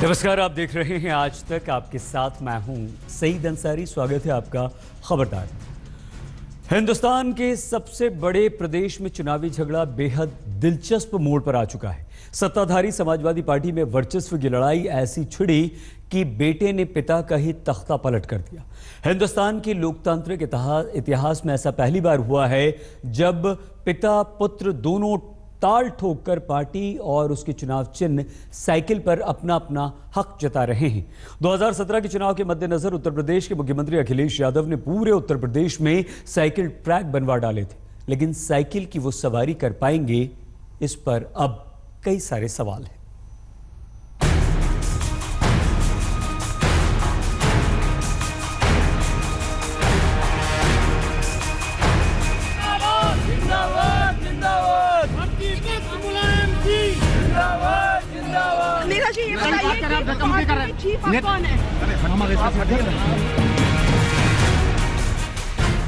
नमस्कार, आप देख रहे हैं आज तक। आपके साथ मैं हूं सईद अंसारी। स्वागत है आपका खबरदार। हिंदुस्तान के सबसे बड़े प्रदेश में चुनावी झगड़ा बेहद दिलचस्प मोड़ पर आ चुका है। सत्ताधारी समाजवादी पार्टी में वर्चस्व की लड़ाई ऐसी छिड़ी कि बेटे ने पिता का ही तख्ता पलट कर दिया। हिंदुस्तान के लोकतांत्रिक इतिहास में ऐसा पहली बार हुआ है जब पिता पुत्र दोनों ताल ठोककर पार्टी और उसके चुनाव चिन्ह साइकिल पर अपना अपना हक जता रहे हैं। 2017 के चुनाव के मद्देनजर उत्तर प्रदेश के मुख्यमंत्री अखिलेश यादव ने पूरे उत्तर प्रदेश में साइकिल ट्रैक बनवा डाले थे, लेकिन साइकिल की वो सवारी कर पाएंगे, इस पर अब कई सारे सवाल हैं।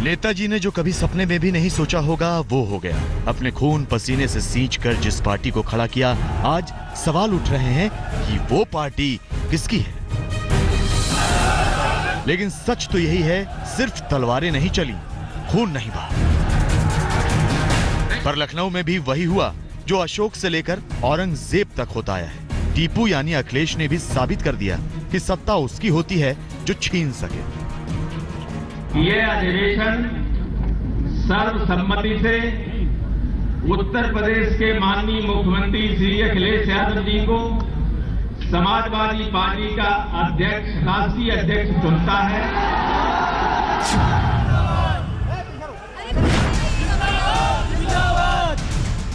नेताजी ने जो कभी सपने में भी नहीं सोचा होगा वो हो गया। अपने खून पसीने से सींचकर जिस पार्टी को खड़ा किया, आज सवाल उठ रहे हैं कि वो पार्टी किसकी है। लेकिन सच तो यही है, सिर्फ तलवारें नहीं चली, खून नहीं बहा। पर लखनऊ में भी वही हुआ जो अशोक से लेकर औरंगजेब तक होता आया है। टीपू यानी अखिलेश ने भी साबित कर दिया कि सत्ता उसकी होती है जो छीन सके। ये अधिवेशन सर्वसम्मति से उत्तर प्रदेश के माननीय मुख्यमंत्री श्री अखिलेश यादव जी को समाजवादी पार्टी का अध्यक्ष, राष्ट्रीय अध्यक्ष चुनता है।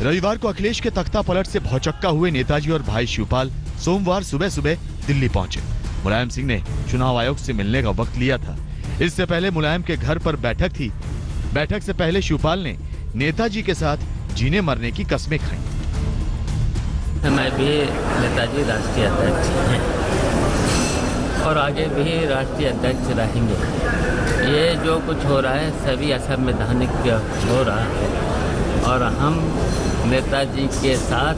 रविवार को अखिलेश के तख्ता पलट से भौचक्का हुए नेताजी और भाई शिवपाल सोमवार सुबह सुबह दिल्ली पहुंचे। मुलायम सिंह ने चुनाव आयोग से मिलने का वक्त लिया था। इससे पहले मुलायम के घर पर बैठक थी। बैठक से पहले शिवपाल ने नेताजी के साथ जीने मरने की कस्में खाई। मैं भी नेताजी राष्ट्रीय अध्यक्ष हैं और आगे भी राष्ट्रीय अध्यक्ष रहेंगे। ये जो कुछ हो रहा है सभी असंवैधानिक हो रहा है और हम नेताजी के साथ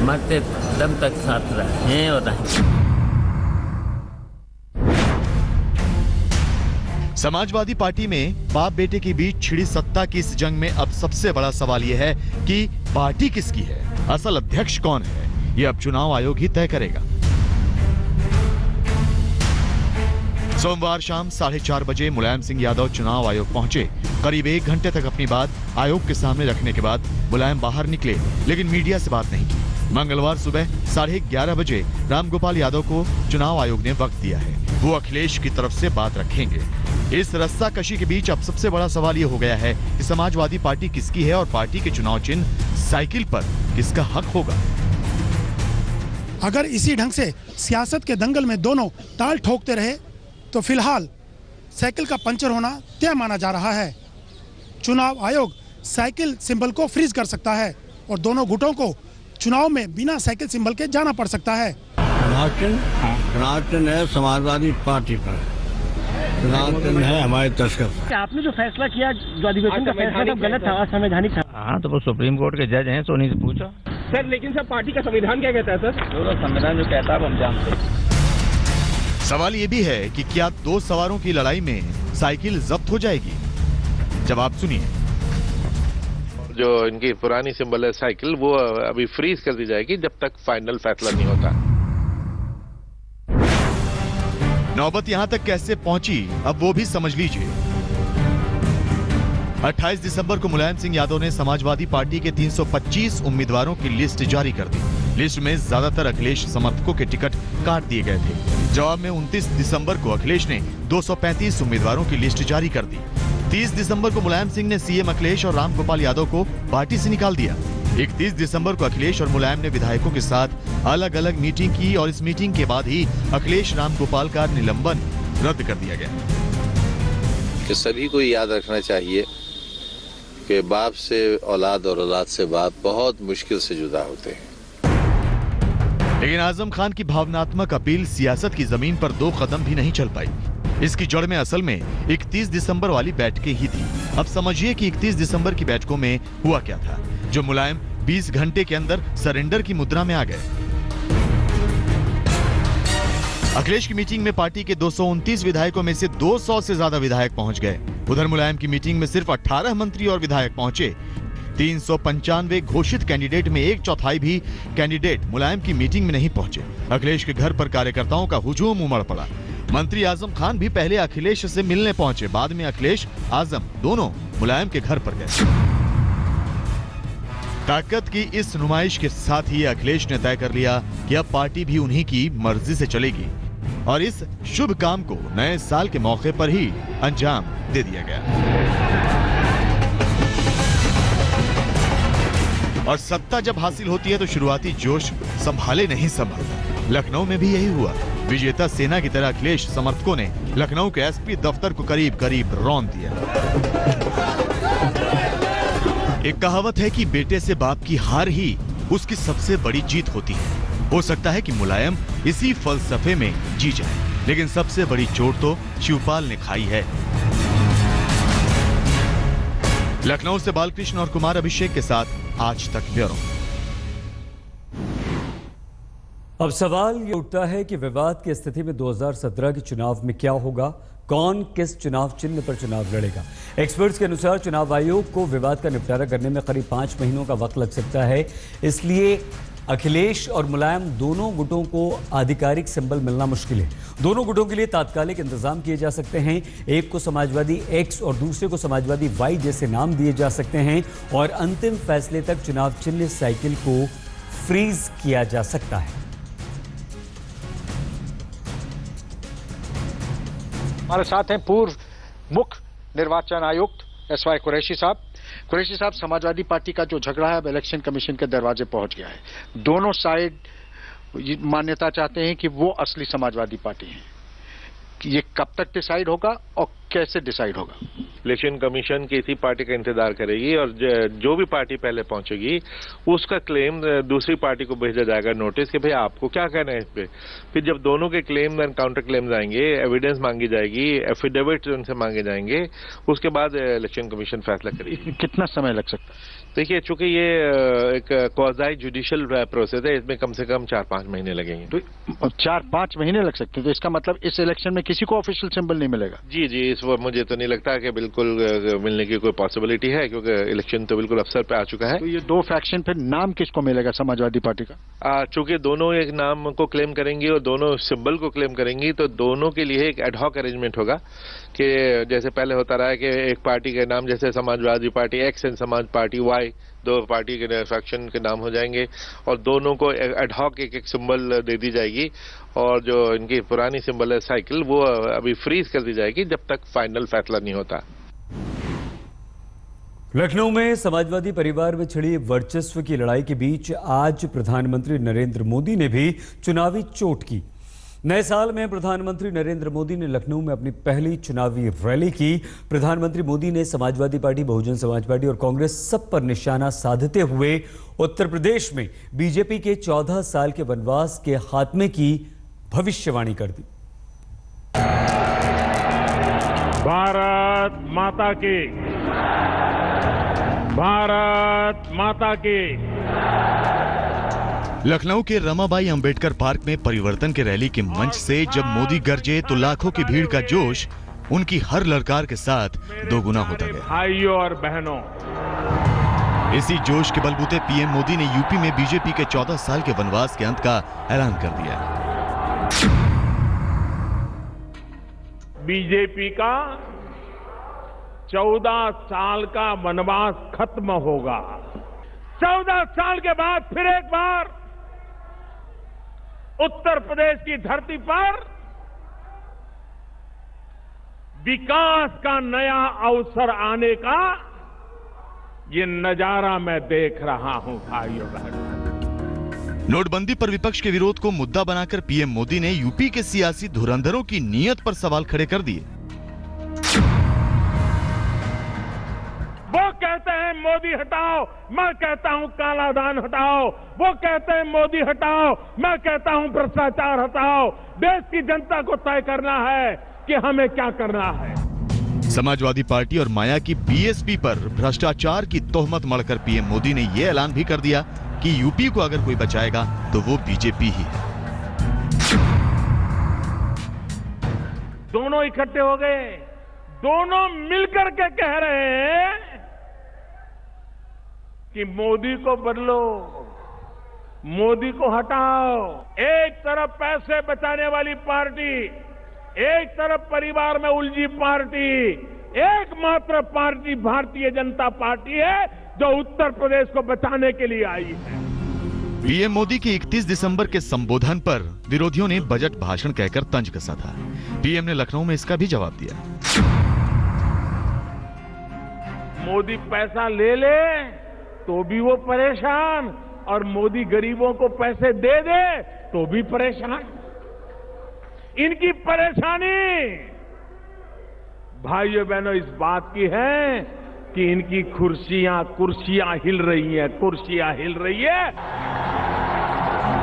मरते दम तक साथ रहे और रहेंगे। समाजवादी पार्टी में बाप बेटे के बीच छिड़ी सत्ता की इस जंग में अब सबसे बड़ा सवाल यह है कि पार्टी किसकी है, असल अध्यक्ष कौन है, यह अब चुनाव आयोग ही तय करेगा। सोमवार शाम 4:30 बजे मुलायम सिंह यादव चुनाव आयोग पहुंचे। करीब 1 घंटे तक अपनी बात आयोग के सामने रखने के बाद मुलायम बाहर निकले, लेकिन मीडिया से बात नहीं की। मंगलवार सुबह 11:30 बजे रामगोपाल यादव को चुनाव आयोग ने वक्त दिया है। वो अखिलेश की तरफ से बात रखेंगे। इस रस्साकशी के बीच अब सबसे बड़ा सवाल ये हो गया है कि समाजवादी पार्टी किसकी है और पार्टी के चुनाव चिन्ह साइकिल पर किसका हक होगा। अगर इसी ढंग से सियासत के दंगल में दोनों ताल ठोकते रहे तो फिलहाल साइकिल का पंचर होना तय माना जा रहा है। चुनाव आयोग साइकिल सिंबल को फ्रीज कर सकता है और दोनों गुटों को चुनाव में बिना साइकिल सिंबल के जाना पड़ सकता है। चुनाव चिन्ह है समाजवादी पार्टी पर, चुनाव चिन्ह है हमारे तस्कर। आपने जो फैसला किया, जो अधिवेशन का फैसला था, गलत था, असंवैधानिक था। हाँ, तो वो सुप्रीम कोर्ट के जज हैं, तो उन्हीं से पूछो। सर, लेकिन सर पार्टी का संविधान क्या कहता है? सर, जो संविधान जो कहता है हम जानते हैं। सवाल ये भी है कि क्या 2 सवारों की लड़ाई में साइकिल जब्त हो जाएगी? जवाब सुनिए। जो इनकी पुरानी सिंबल है साइकिल, वो अभी फ्रीज कर दी जाएगी जब तक फाइनल फैसला नहीं होता। नौबत यहां तक कैसे पहुंची, अब वो भी समझ लीजिए। 28 दिसंबर को मुलायम सिंह यादव ने समाजवादी पार्टी के 325 उम्मीदवारों की लिस्ट जारी कर दी। लिस्ट में ज्यादातर अखिलेश समर्थकों के टिकट काट दिए गए थे। जवाब में 29 दिसंबर को अखिलेश ने 235 उम्मीदवारों की लिस्ट जारी कर दी। 30 दिसंबर को मुलायम सिंह ने सीएम अखिलेश और रामगोपाल यादव को पार्टी से निकाल दिया। 31 दिसंबर को अखिलेश और मुलायम ने विधायकों के साथ अलग अलग मीटिंग की और इस मीटिंग के बाद ही अखिलेश रामगोपाल का निलंबन रद्द कर दिया गया। कि सभी को याद रखना चाहिए कि बाप से औलाद और औलाद से बाप बहुत मुश्किल से जुदा होते हैं। लेकिन आजम खान की भावनात्मक अपील सियासत की जमीन पर 2 कदम भी नहीं चल पाई। इसकी जड़ में असल में 31 दिसंबर वाली बैठकें ही थी। अब समझिए कि 31 दिसंबर की बैठकों में हुआ क्या था, जो मुलायम 20 घंटे के अंदर सरेंडर की मुद्रा में आ गए। अखिलेश की मीटिंग में पार्टी के 229 विधायकों में से 200 से ज्यादा विधायक पहुंच गए। उधर मुलायम की मीटिंग में सिर्फ 18 मंत्री और विधायक पहुंचे। 395 घोषित कैंडिडेट में 1/4 भी कैंडिडेट मुलायम की मीटिंग में नहीं पहुंचे। अखिलेश के घर पर कार्यकर्ताओं का हुजूम उमड़ पड़ा। मंत्री आजम खान भी पहले अखिलेश से मिलने पहुंचे, बाद में अखिलेश आजम दोनों मुलायम के घर पर गए। ताकत की इस नुमाइश के साथ ही अखिलेश ने तय कर लिया कि अब पार्टी भी उन्हीं की मर्जी से चलेगी और इस शुभ काम को नए साल के मौके पर ही अंजाम दे दिया गया। और सत्ता जब हासिल होती है तो शुरुआती जोश संभाले नहीं संभलता। लखनऊ में भी यही हुआ। विजेता सेना की तरह अखिलेश समर्थकों ने लखनऊ के एसपी दफ्तर को करीब करीब रौंद दिया। एक कहावत है कि बेटे से बाप की हार ही उसकी सबसे बड़ी जीत होती है। हो सकता है कि मुलायम इसी फलसफे में जी जाए, लेकिन सबसे बड़ी चोट तो शिवपाल ने खाई है। लखनऊ से बालकृष्ण और कुमार अभिषेक के साथ आज तक ब्यूरो। अब सवाल ये उठता है कि विवाद की स्थिति में 2017 के चुनाव में क्या होगा, कौन किस चुनाव चिन्ह पर चुनाव लड़ेगा। एक्सपर्ट्स के अनुसार चुनाव आयोग को विवाद का निपटारा करने में करीब 5 महीनों का वक्त लग सकता है। इसलिए अखिलेश और मुलायम दोनों गुटों को आधिकारिक सिंबल मिलना मुश्किल है। दोनों गुटों के लिए तात्कालिक इंतजाम किए जा सकते हैं। एक को समाजवादी X और दूसरे को समाजवादी Y जैसे नाम दिए जा सकते हैं और अंतिम फैसले तक चुनाव चिन्ह साइकिल को फ्रीज किया जा सकता है। हमारे साथ हैं पूर्व मुख्य निर्वाचन आयुक्त SY कुरैशी साहब। कुरैशी साहब, समाजवादी पार्टी का जो झगड़ा है अब इलेक्शन कमीशन के दरवाजे पहुंच गया है। दोनों साइड मान्यता चाहते हैं कि वो असली समाजवादी पार्टी है। ये कब तक डिसाइड होगा और कैसे डिसाइड होगा? इलेक्शन कमीशन किसी पार्टी का इंतजार करेगी और जो भी पार्टी पहले पहुंचेगी उसका क्लेम दूसरी पार्टी को भेजा जाएगा नोटिस कि भाई आपको क्या कहना है इस पे। फिर जब दोनों के क्लेम एंड काउंटर क्लेम्स आएंगे, एविडेंस मांगी जाएगी, एफिडेविट उनसे मांगे जाएंगे, उसके बाद इलेक्शन कमीशन फैसला करेगी। कितना समय लग सकता है? देखिए, चूंकि ये एक क्वाज़ी जुडिशियल प्रोसेस है, इसमें कम से कम 4-5 महीने लगेंगे। तो 4-5 महीने लग सकते हैं, तो इसका मतलब इस इलेक्शन में किसी को ऑफिशियल सिंबल नहीं मिलेगा? जी, इस वक्त मुझे तो नहीं लगता कि बिल्कुल मिलने की कोई पॉसिबिलिटी है, क्योंकि इलेक्शन तो बिल्कुल अवसर पे आ चुका है। तो ये दो फैक्शन, फिर नाम किसको मिलेगा समाजवादी पार्टी का? चूंकि दोनों एक नाम को क्लेम करेंगी और दोनों सिंबल को क्लेम करेंगी, तो दोनों के लिए एक एडहॉक अरेंजमेंट होगा कि जैसे पहले होता रहा है कि एक पार्टी के नाम जैसे समाजवादी पार्टी X एंड समाज पार्टी Y, दो पार्टी के फैक्शन के नाम हो जाएंगे और दोनों को एडहॉक एक सिंबल दे दी जाएगी और जो इनकी पुरानी सिंबल है साइकिल, वो अभी फ्रीज कर दी जाएगी जब तक फाइनल फैसला नहीं होता। लखनऊ में समाजवादी परिवार में छिड़ी वर्चस्व की लड़ाई के बीच आज प्रधानमंत्री नरेंद्र मोदी ने भी चुनावी चोट की। नए साल में प्रधानमंत्री नरेंद्र मोदी ने लखनऊ में अपनी पहली चुनावी रैली की। प्रधानमंत्री मोदी ने समाजवादी पार्टी, बहुजन समाज पार्टी और कांग्रेस सब पर निशाना साधते हुए उत्तर प्रदेश में बीजेपी के 14 साल के वनवास के खात्मे की भविष्यवाणी कर दी। भारत माता की, भारत माता की। लखनऊ के रमाबाई अंबेडकर पार्क में परिवर्तन के रैली के मंच से जब मोदी गरजे तो लाखों की भीड़ का जोश उनकी हर ललकार के साथ दोगुना होता गया। भाइयों और बहनों, इसी जोश के बलबूते पीएम मोदी ने यूपी में बीजेपी के 14 साल के वनवास के अंत का ऐलान कर दिया। बीजेपी का 14 साल का वनवास खत्म होगा। 14 साल के बाद फिर एक बार उत्तर प्रदेश की धरती पर विकास का नया अवसर आने का ये नजारा मैं देख रहा हूं भाइयों बहनों। नोटबंदी पर विपक्ष के विरोध को मुद्दा बनाकर पीएम मोदी ने यूपी के सियासी धुरंधरों की नीयत पर सवाल खड़े कर दिए। वो कहते हैं मोदी हटाओ, मैं कहता हूं काला धन हटाओ। वो कहते हैं मोदी हटाओ, मैं कहता हूं भ्रष्टाचार हटाओ। देश की जनता को तय करना है कि हमें क्या करना है। समाजवादी पार्टी और माया की बीएसपी पर भ्रष्टाचार की तोहमत मढ़कर पीएम मोदी ने यह ऐलान भी कर दिया कि यूपी को अगर कोई बचाएगा तो वो बीजेपी ही है। दोनों इकट्ठे हो गए, दोनों मिलकर के कह रहे हैं कि मोदी को बदलो, मोदी को हटाओ। एक तरफ पैसे बचाने वाली पार्टी, एक तरफ परिवार में उलझी पार्टी, एकमात्र पार्टी भारतीय जनता पार्टी है जो उत्तर प्रदेश को बचाने के लिए आई है। पीएम मोदी के 31 दिसंबर के संबोधन पर विरोधियों ने बजट भाषण कहकर तंज कसा था। पीएम ने लखनऊ में इसका भी जवाब दिया। मोदी पैसा ले ले तो भी वो परेशान, और मोदी गरीबों को पैसे दे दे तो भी परेशान। इनकी परेशानी भाइयों बहनों इस बात की है कि इनकी कुर्सियां हिल रही हैं, कुर्सियां हिल रही है।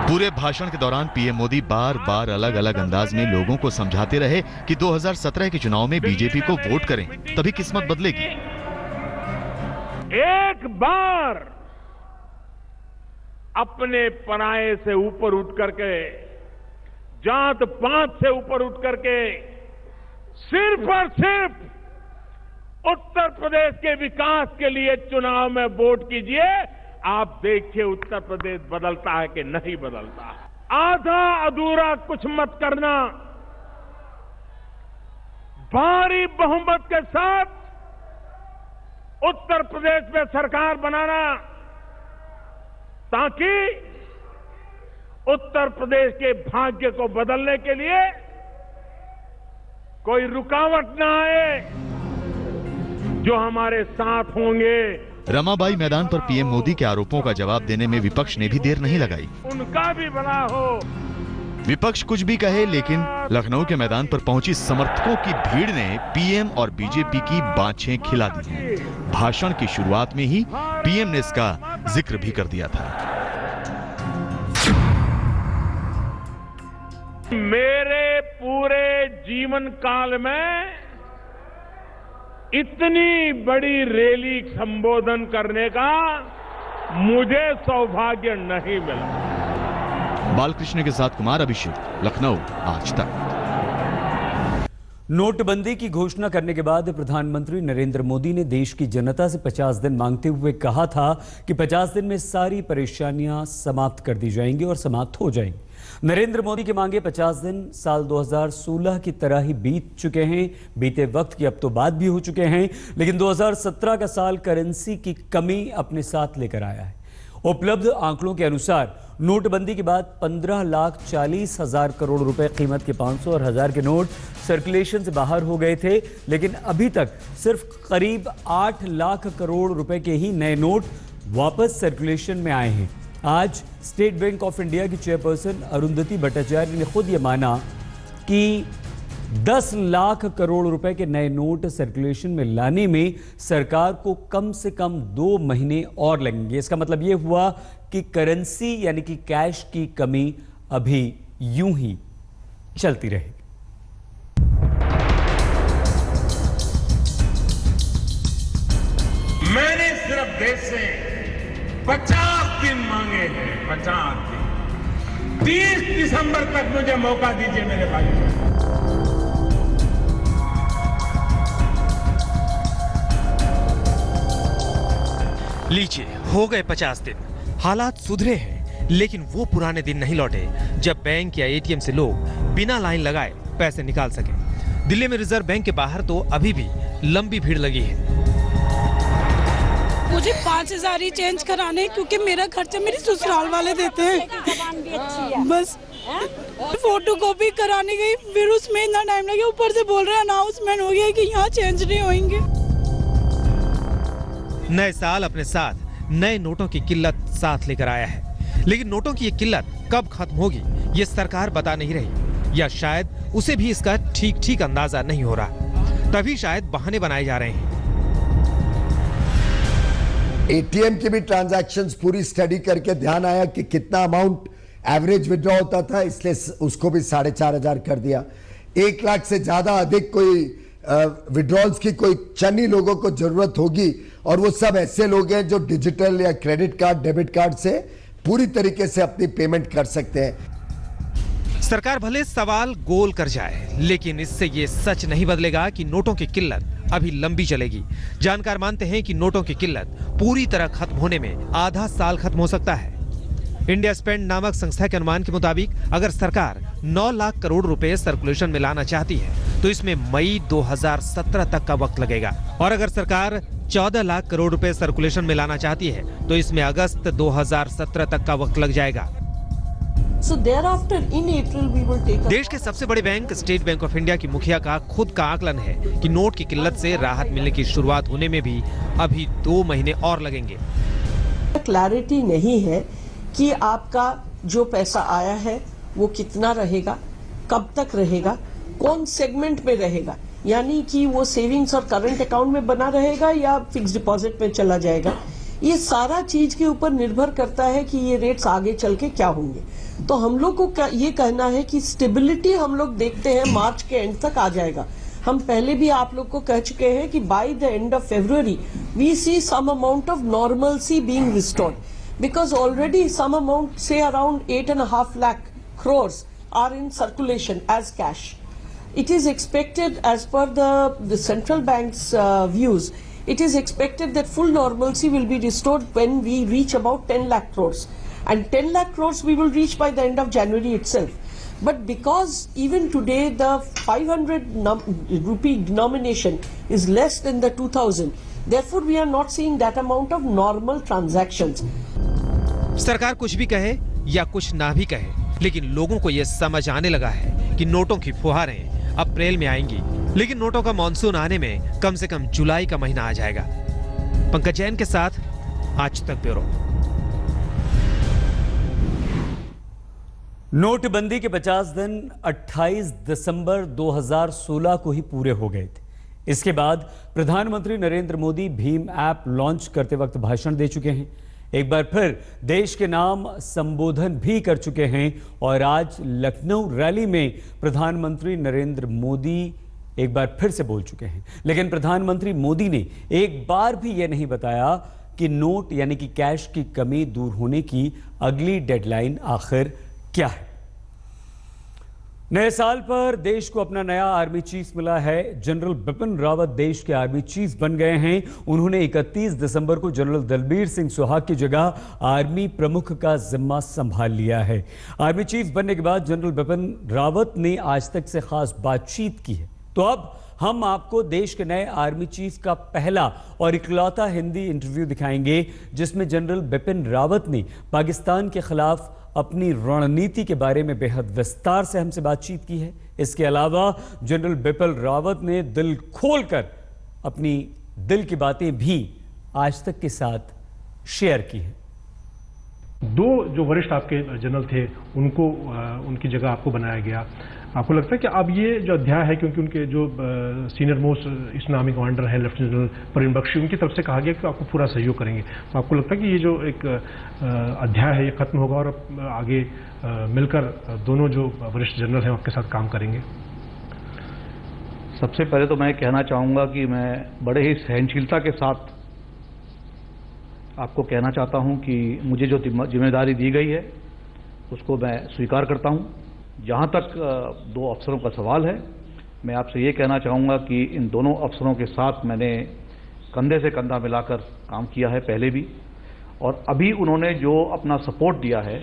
पूरे भाषण के दौरान पीएम मोदी बार बार अलग अलग अंदाज में लोगों को समझाते रहे कि 2017 के चुनाव में बीजेपी को वोट करें, तभी किस्मत बदलेगी। एक बार अपने पराये से ऊपर उठ करके, जात पात से ऊपर उठ करके सिर्फ और सिर्फ उत्तर प्रदेश के विकास के लिए चुनाव में वोट कीजिए। आप देखिए उत्तर प्रदेश बदलता है कि नहीं बदलता है। आधा अधूरा कुछ मत करना, भारी बहुमत के साथ उत्तर प्रदेश में सरकार बनाना, ताकि उत्तर प्रदेश के भाग्य को बदलने के लिए कोई रुकावट ना आए, जो हमारे साथ होंगे। रमाबाई मैदान पर पीएम मोदी के आरोपों का जवाब देने में विपक्ष ने भी देर नहीं लगाई। उनका भी भला हो। विपक्ष कुछ भी कहे, लेकिन लखनऊ के मैदान पर पहुंची समर्थकों की भीड़ ने पीएम और बीजेपी की बाँछें खिला दी हैं। भाषण की शुरुआत में ही पीएम ने इसका जिक्र भी कर दिया था। मेरे पूरे जीवन काल में इतनी बड़ी रैली संबोधन करने का मुझे सौभाग्य नहीं मिला। बालकृष्ण के साथ कुमार अभिषेक, लखनऊ, आज तक। नोटबंदी की घोषणा करने के बाद प्रधानमंत्री नरेंद्र मोदी ने देश की जनता से 50 दिन मांगते हुए कहा था कि 50 दिन में सारी परेशानियां समाप्त कर दी जाएंगी और समाप्त हो जाएंगी। नरेंद्र मोदी के मांगे 50 दिन साल 2016 की तरह ही बीत चुके हैं। बीते वक्त की अब तो बात भी हो चुके हैं, लेकिन 2017 का साल करेंसी की कमी अपने साथ लेकर आया है। उपलब्ध आंकड़ों के अनुसार नोटबंदी के बाद 15,40,000 करोड़ रुपए कीमत के 500 और 1000 के नोट सर्कुलेशन से बाहर हो गए थे, लेकिन अभी तक सिर्फ करीब 8 लाख करोड़ रुपए के ही नए नोट वापस सर्कुलेशन में आए हैं। आज स्टेट बैंक ऑफ इंडिया की चेयरपर्सन अरुंधति भट्टाचार्य ने खुद ये माना कि 10 लाख करोड़ रुपए के नए नोट सर्कुलेशन में लाने में सरकार को कम से कम 2 महीने और लगेंगे। इसका मतलब यह हुआ कि करेंसी यानी कि कैश की कमी अभी यूं ही चलती रहेगी। मैंने सिर्फ देश से 50 दिन मांगे हैं, 50 दिन। 30 दिसंबर तक मुझे मौका दीजिए मेरे भाई। लीजिए, हो गए 50 दिन। हालात सुधरे हैं, लेकिन वो पुराने दिन नहीं लौटे जब बैंक या एटीएम से लोग बिना लाइन लगाए पैसे निकाल सके। दिल्ली में रिजर्व बैंक के बाहर तो अभी भी लंबी भीड़ लगी है। मुझे 5,000 ही चेंज कराने, क्योंकि मेरा खर्चा मेरे ससुराल वाले देते हैं। बस फोटो कॉपी कराने गई, फिर उसमें इतना टाइम लगा। ऊपर से बोल रहे हैं अनाउंसमेंट हो गया कि यहाँ चेंज नहीं होंगे। नए साल अपने साथ नए नोटों की किल्लत साथ लेकर आया है, लेकिन नोटों की ये किल्लत कब खत्म होगी ये सरकार बता नहीं रही, या शायद उसे भी इसका ठीक अंदाजा नहीं हो रहा। तभी शायद बहाने बनाए जा रहे हैं। एटीएम की भी ट्रांजैक्शंस पूरी स्टडी करके ध्यान आया कि कितना अमाउंट एवरेज विड्रॉ होता था, इसलिए उसको भी 4,500 कर दिया। 1 लाख से ज्यादा अधिक कोई विड्रॉल्स की कोई चंद ही लोगों को जरूरत होगी, और वो सब ऐसे लोग हैं जो डिजिटल या क्रेडिट कार्ड, डेबिट कार्ड से पूरी तरीके से अपनी पेमेंट कर सकते हैं। सरकार भले सवाल गोल कर जाए, लेकिन इससे ये सच नहीं बदलेगा कि नोटों की किल्लत अभी लंबी चलेगी। जानकार मानते हैं कि नोटों की किल्लत पूरी तरह खत्म होने में आधा साल खत्म हो सकता है। इंडिया स्पेंड नामक संस्था के अनुमान के मुताबिक अगर सरकार 9 लाख करोड़ रुपए सर्कुलेशन में लाना चाहती है तो इसमें मई 2017 तक का वक्त लगेगा, और अगर सरकार 14 लाख करोड़ रुपए सर्कुलेशन में लाना चाहती है तो इसमें अगस्त 2017 तक का वक्त लग जाएगा। So thereafter in April we will take देश के सबसे बड़े bank state bank of India की मुखिया का खुद का आकलन है कि नोट की किल्लत से राहत मिलने की शुरुआत होने में भी अभी 2 महीने और लगेंगे। क्लैरिटी नहीं है कि आपका जो पैसा आया है वो कितना रहेगा, कब तक रहेगा, कौन सेगमेंट में रहेगा, यानी कि वो सेविंग्स और करंट अकाउंट में बना रहेगा या फिक्स डिपॉजिट में चला जाएगा। ये सारा चीज के ऊपर निर्भर करता है कि ये रेट्स आगे चल के क्या होंगे। तो हम लोग को ये कहना है कि स्टेबिलिटी हम लोग देखते हैं मार्च के एंड तक आ जाएगा। हम पहले भी आप लोग को कह चुके हैं कि by the end of February we see some amount of normalcy being restored, because already some amount, say around 8.5 lakh crores are in circulation as cash. It is expected, as per the central bank's views, it is expected that full normalcy will be restored when we reach about 10 lakh crores. And 10 lakh crores we will reach by the end of January itself. But because even today the 500 rupee denomination is less than the 2000, therefore we are not seeing that amount of normal transactions. सरकार कुछ भी कहे या कुछ ना भी कहे, लेकिन लोगों को यह समझ आने लगा है कि नोटों की फुहारें अप्रैल में आएंगी, लेकिन नोटों का मॉनसून आने में कम से कम जुलाई का महीना आ जाएगा। पंकज जैन के साथ आज तक ब्यूरो। नोटबंदी के 50 दिन 28 दिसंबर 2016 को ही पूरे हो गए थे। इसके बाद प्रधानमंत्री नरेंद्र मोदी भीम ऐप लॉन्च करते वक्त भाषण दे चुके हैं, एक बार फिर देश के नाम संबोधन भी कर चुके हैं, और आज लखनऊ रैली में प्रधानमंत्री नरेंद्र मोदी एक बार फिर से बोल चुके हैं। लेकिन प्रधानमंत्री मोदी ने एक बार भी यह नहीं बताया कि नोट यानी कि कैश की कमी दूर होने की अगली डेडलाइन आखिर क्या है। नए साल पर देश को अपना नया आर्मी चीफ मिला है। जनरल बिपिन रावत देश के आर्मी चीफ बन गए हैं। उन्होंने 31 दिसंबर को जनरल दलबीर सिंह सुहाग की जगह आर्मी प्रमुख का जिम्मा संभाल लिया है। आर्मी चीफ बनने के बाद जनरल बिपिन रावत ने आज तक से खास बातचीत की है। तो अब हम आपको देश के नए आर्मी चीफ का पहला और इकलौता हिंदी इंटरव्यू दिखाएंगे, जिसमें जनरल बिपिन रावत ने पाकिस्तान के खिलाफ अपनी रणनीति के बारे में बेहद विस्तार से हमसे बातचीत की है। इसके अलावा जनरल बिपिन रावत ने दिल खोलकर अपनी दिल की बातें भी आज तक के साथ शेयर की हैं। 2 जो वरिष्ठ आपके जनरल थे उनको उनकी जगह आपको बनाया गया। आपको लगता है कि अब ये जो अध्याय है, क्योंकि उनके जो सीनियर मोस्ट इस्लामी कमांडर हैं लेफ्टिनेंट जनरल परवीन बख्शी, उनकी तरफ से कहा गया कि आपको पूरा सहयोग करेंगे, तो आपको लगता है कि ये जो एक अध्याय है ये खत्म होगा और आगे मिलकर दोनों जो वरिष्ठ जनरल हैं आपके साथ काम करेंगे? सबसे पहले तो मैं कहना चाहूँगा कि मैं बड़े ही सहनशीलता के साथ आपको कहना चाहता हूं कि मुझे जो जिम्मेदारी दी गई है उसको मैं स्वीकार करता हूं। जहां तक 2 अफसरों का सवाल है, मैं आपसे ये कहना चाहूँगा कि इन दोनों अफसरों के साथ मैंने कंधे से कंधा मिलाकर काम किया है पहले भी, और अभी उन्होंने जो अपना सपोर्ट दिया है।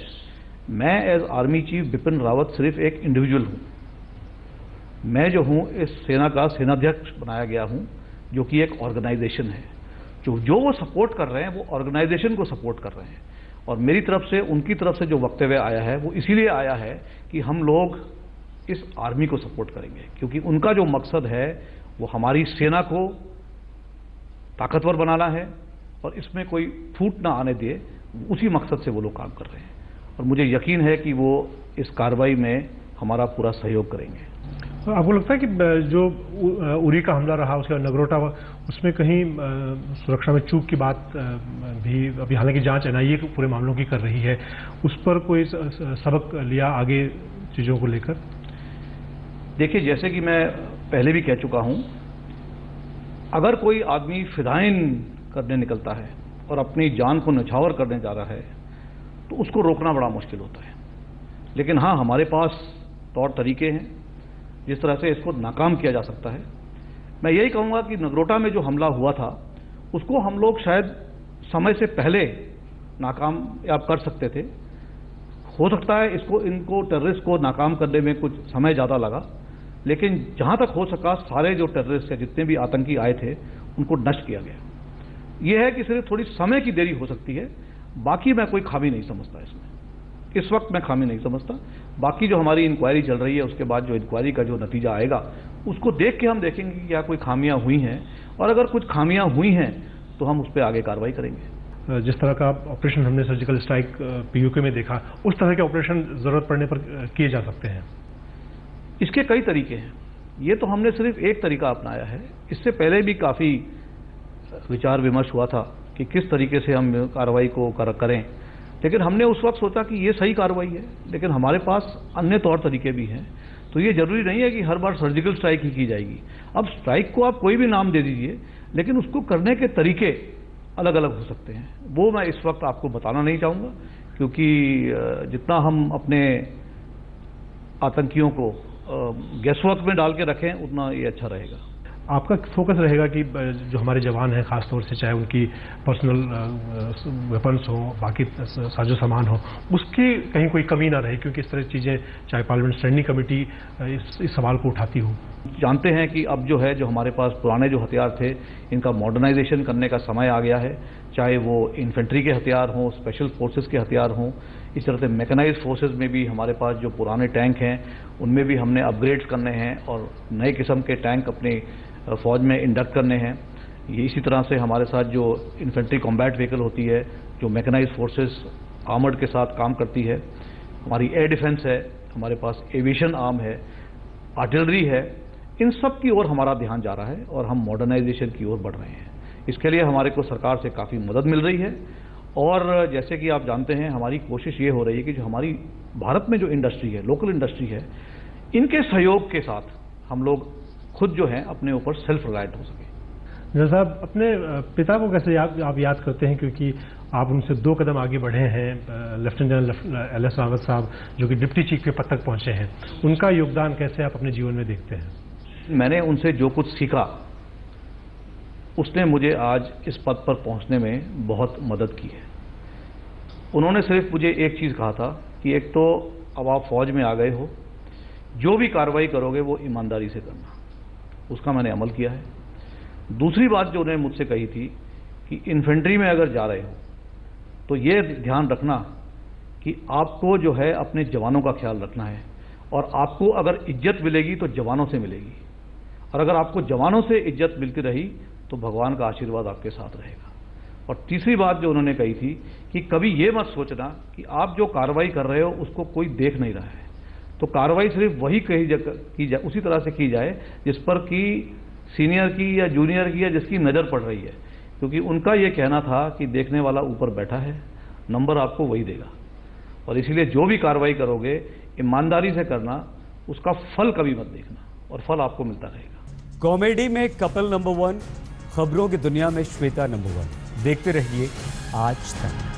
मैं as army chief Bipin Rawat सिर्फ एक इंडिविजुअल हूँ। मैं जो हूँ इस सेना का सेनाध्यक्ष बनाया गया हूँ, जो कि एक ऑर्गेनाइजेशन है। जो वो सपोर्ट कर रहे हैं वो ऑर्गेनाइजेशन को सपोर्ट कर रहे हैं, और मेरी तरफ से उनकी तरफ से जो वक्तव्य आया है वो इसीलिए आया है कि हम लोग इस आर्मी को सपोर्ट करेंगे, क्योंकि उनका जो मकसद है वो हमारी सेना को ताकतवर बनाना है और इसमें कोई फूट ना आने दिए, उसी मकसद से वो लोग काम कर रहे हैं, और मुझे यकीन है कि वो इस कार्रवाई में हमारा पूरा सहयोग करेंगे। आपको लगता है कि जो उरी का हमला रहा, उसके बाद नगरोटा, उसमें कहीं सुरक्षा में चूक की बात भी अभी, हालांकि जांच एनआईए पूरे मामलों की कर रही है, उस पर कोई सबक लिया आगे चीज़ों को लेकर? देखिए, जैसे कि मैं पहले भी कह चुका हूं, अगर कोई आदमी फिदाइन करने निकलता है और अपनी जान को न्यौछावर करने जा रहा है तो उसको रोकना बड़ा मुश्किल होता है। लेकिन हाँ, हमारे पास तौर तरीके हैं जिस तरह से इसको नाकाम किया जा सकता है। मैं यही कहूँगा कि नगरोटा में जो हमला हुआ था उसको हम लोग शायद समय से पहले नाकाम आप कर सकते थे। हो सकता है इनको टेररिस्ट को नाकाम करने में कुछ समय ज़्यादा लगा, लेकिन जहाँ तक हो सका सारे जो टेररिस्ट या जितने भी आतंकी आए थे उनको नष्ट किया गया। यह है कि सिर्फ थोड़ी समय की देरी हो सकती है, बाकी मैं कोई खामी नहीं समझता इसमें। इस वक्त मैं खामी नहीं समझता। बाकी जो हमारी इंक्वायरी चल रही है उसके बाद जो इंक्वायरी का जो नतीजा आएगा उसको देख के हम देखेंगे कि क्या कोई खामियां हुई हैं, और अगर कुछ खामियां हुई हैं तो हम उस पर आगे कार्रवाई करेंगे। जिस तरह का ऑपरेशन हमने सर्जिकल स्ट्राइक पीयूके में देखा, उस तरह के ऑपरेशन जरूरत पड़ने पर किए जा सकते हैं। इसके कई तरीके हैं, ये तो हमने सिर्फ एक तरीका अपनाया है। इससे पहले भी काफ़ी विचार विमर्श हुआ था कि किस तरीके से हम कार्रवाई को करें, लेकिन हमने उस वक्त सोचा कि ये सही कार्रवाई है, लेकिन हमारे पास अन्य तौर तरीके भी हैं। तो ये जरूरी नहीं है कि हर बार सर्जिकल स्ट्राइक ही की जाएगी। अब स्ट्राइक को आप कोई भी नाम दे दीजिए, लेकिन उसको करने के तरीके अलग अलग हो सकते हैं। वो मैं इस वक्त आपको बताना नहीं चाहूँगा, क्योंकि जितना हम अपने आतंकियों को गैसवर्क में डाल के रखें उतना ये अच्छा रहेगा। आपका फोकस रहेगा कि जो हमारे जवान हैं खासतौर से, चाहे उनकी पर्सनल वेपन्स हो, बाकी साजो सामान हो, उसकी कहीं कोई कमी ना रहे, क्योंकि इस तरह की चीज़ें चाहे पार्लियामेंट स्टैंडिंग कमेटी इस सवाल को उठाती हो। जानते हैं कि अब जो है, जो हमारे पास पुराने जो हथियार थे इनका मॉडर्नाइजेशन करने का समय आ गया है, चाहे वो इन्फेंट्री के हथियार हों, स्पेशल फोर्सेस के हथियार हों, इस तरह से मैकेनाइज्ड फोर्सेस में भी हमारे पास जो पुराने टैंक हैं उनमें भी हमने अपग्रेड्स करने हैं और नए किस्म के टैंक अपनी फौज में इंडक्ट करने हैं। ये इसी तरह से हमारे साथ जो इन्फेंट्री कॉम्बैट व्हीकल होती है, जो मैकेनाइज्ड फोर्सेस आर्मर्ड के साथ काम करती है, हमारी एयर डिफेंस है, हमारे पास एविएशन आर्म है, आर्टिलरी है, इन सब की ओर हमारा ध्यान जा रहा है और हम मॉडर्नाइजेशन की ओर बढ़ रहे हैं। इसके लिए हमारे को सरकार से काफ़ी मदद मिल रही है, और जैसे कि आप जानते हैं हमारी कोशिश ये हो रही है कि जो हमारी भारत में जो इंडस्ट्री है, लोकल इंडस्ट्री है, इनके सहयोग के साथ हम लोग खुद जो है अपने ऊपर सेल्फ रिलायंट हो सके। जनरल साहब, अपने पिता को कैसे आप याद करते हैं, क्योंकि आप उनसे 2 कदम आगे बढ़े हैं। लेफ्टिनेंट जनरल LS रावत साहब जो कि डिप्टी चीफ के पद तक पहुंचे हैं, उनका योगदान कैसे आप अपने जीवन में देखते हैं? मैंने उनसे जो कुछ सीखा उसने मुझे आज इस पद पर पहुंचने में बहुत मदद की है। उन्होंने सिर्फ मुझे एक चीज़ कहा था कि एक तो अब आप फौज में आ गए हो, जो भी कार्रवाई करोगे वो ईमानदारी से करना। उसका मैंने अमल किया है। दूसरी बात जो उन्होंने मुझसे कही थी कि इन्फेंट्री में अगर जा रहे हो तो ये ध्यान रखना कि आपको जो है अपने जवानों का ख्याल रखना है, और आपको अगर इज्जत मिलेगी तो जवानों से मिलेगी, और अगर आपको जवानों से इज्जत मिलती रही तो भगवान का आशीर्वाद आपके साथ रहेगा। और तीसरी बात जो उन्होंने कही थी कि कभी ये मत सोचना कि आप जो कार्रवाई कर रहे हो उसको कोई देख नहीं रहा है, तो कार्रवाई सिर्फ वही की जाए, उसी तरह से की जाए जिस पर कि सीनियर की या जूनियर की या जिसकी नज़र पड़ रही है, क्योंकि उनका ये कहना था कि देखने वाला ऊपर बैठा है, नंबर आपको वही देगा। और इसीलिए जो भी कार्रवाई करोगे ईमानदारी से करना, उसका फल कभी मत देखना, और फल आपको मिलता रहेगा। कॉमेडी में कपल नंबर 1, खबरों की दुनिया में श्वेता नंबर 1। देखते रहिए आज तक।